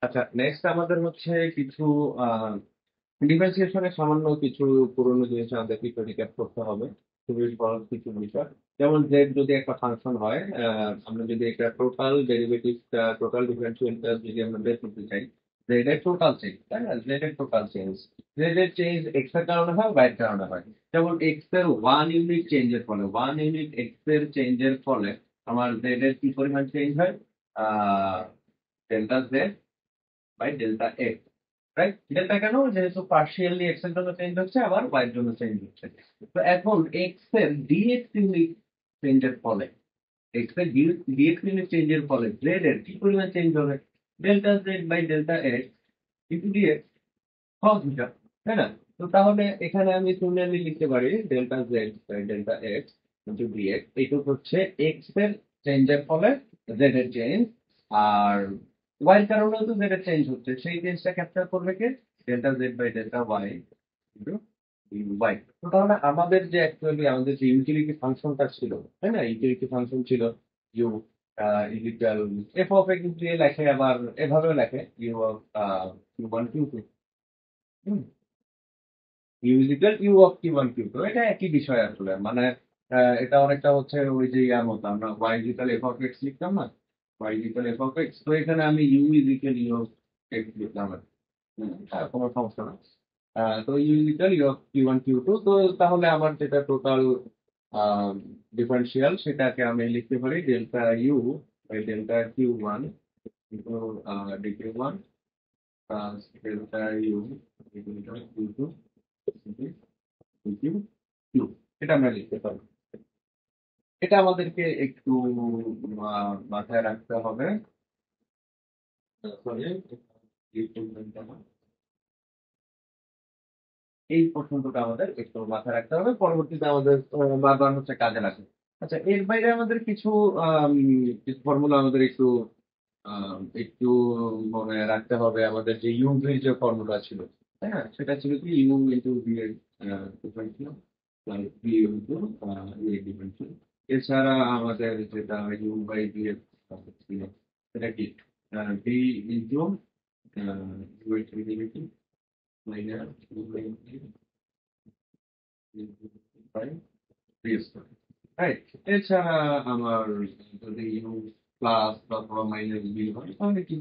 আচ্ছা, নেক্সট আমাদের হচ্ছে কিছু ডিফারেন্সিয়েশনের সামান্য কিছু পুরনো জিনিস আমাদেরকে একটু রিক্যাপ করতে হবে। খুবই সহজ কিছু বিষয়। যেমন z যদি একটা ফাংশন হয়, আমরা যদি একটা টোটাল ডেরিভেটিভ, টোটাল ডিফারেন্সিয়ালটা যদি আমরা বের করতে চাই, z এর টোটাল চেঞ্জ, তাই না? z এর টোটাল চেঞ্জ, z এর চেঞ্জ x এর কারণে হয়, y এর কারণে হয়। যেমন x এর 1 ইউনিট চেঞ্জের ফলে, 1 ইউনিট x এর চেঞ্জের ফলে আমার z এর কি পরিমাণ চেঞ্জ হয়? Ah delta z by delta x, right? Delta কেন? যেহেতু পার্শিয়ালি এক্স এর জন্য চেঞ্জ হচ্ছে, আবার ওয়াই এর জন্য চেঞ্জ হচ্ছে। তো এখন এক্স এর ডিএক্স ইউনিট চেঞ্জের ফলে, এক্স এর ডিএক্স ইউনিট চেঞ্জের ফলে জেড এর কি পরিমাণ চেঞ্জ হবে? Delta z by delta x into dx. সহজ হিসাব, তাই না? তো তাহলে এখানে আমি সিমিলারলি লিখতে পারি delta z by delta x into dx. এইটুকু হচ্ছে এক্স এর চেঞ্জের ফলে জেড এর চেঞ্জ, আর ওয়াই এর কারণেও তো জেড এর চেঞ্জ হচ্ছে, সেই চেঞ্জটা ক্যাপচার করবে কে? Delta z by delta y into y. তো তাহলে আমাদের যে অ্যাকচুয়ালি আমাদের যে ইউটিলিটি ফাংশনটা ছিল, তাই না? ইউটিলিটি ফাংশন ছিল u is equal f of x দিয়ে লেখে, আবার এভাবেও লেখে u of q one q two, মিউজিক্যাল u of q one q two. এটা একই বিষয় আসলে, মানে এটা অনেকটা হচ্ছে ওই যে ইয়ার মতো, আমরা y is equal f of x লিখতাম না, y is equal f of x, তো এখানে আমি u is equal u of x লিখলাম আর কি। কোনো সমস্যা না। তো u is equal u of q one q two, তো তাহলে আমার যেটা টোটাল ডিফারেন্সিয়াল, সেটাকে আমি লিখতে পারি delta u by delta q one into d q one plus delta u delta q two into q. এটা আমরা লিখতে পারি। এটা আমাদেরকে একটু মাথায় রাখতে হবে। তারপরে এই প্রশ্নটা আমাদের একটু মাথায় রাখতে হবে, পরবর্তীতে আমাদের বারবার হচ্ছে কাজে লাগবে। আচ্ছা, এর বাইরে আমাদের কিছু ফর্মুলা আমাদের একটু একটু মনে রাখতে হবে। আমাদের যে ইউভির যে ফর্মুলা ছিল, তাই না? সেটা ছিল কি ইউ ইন্টু ভি এর ডিফারেন্সিয়াল প্লাস ভি ইন্টু এ ডিফারেন্সিয়াল। এছাড়া আমাদের যেটা ইউ বাই ভি এর ছিল, সেটা কি ভি ইন্টু ইউ এর derivative minus u by v right. এছাড়া আমার যদি ইউ প্লাস অথবা মাইনাস বি হয়, তাহলে কি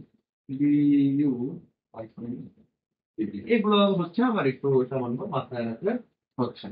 বি ইউ, এগুলো হচ্ছে আমার একটু সামান্য মাথায় রাখলে হচ্ছে।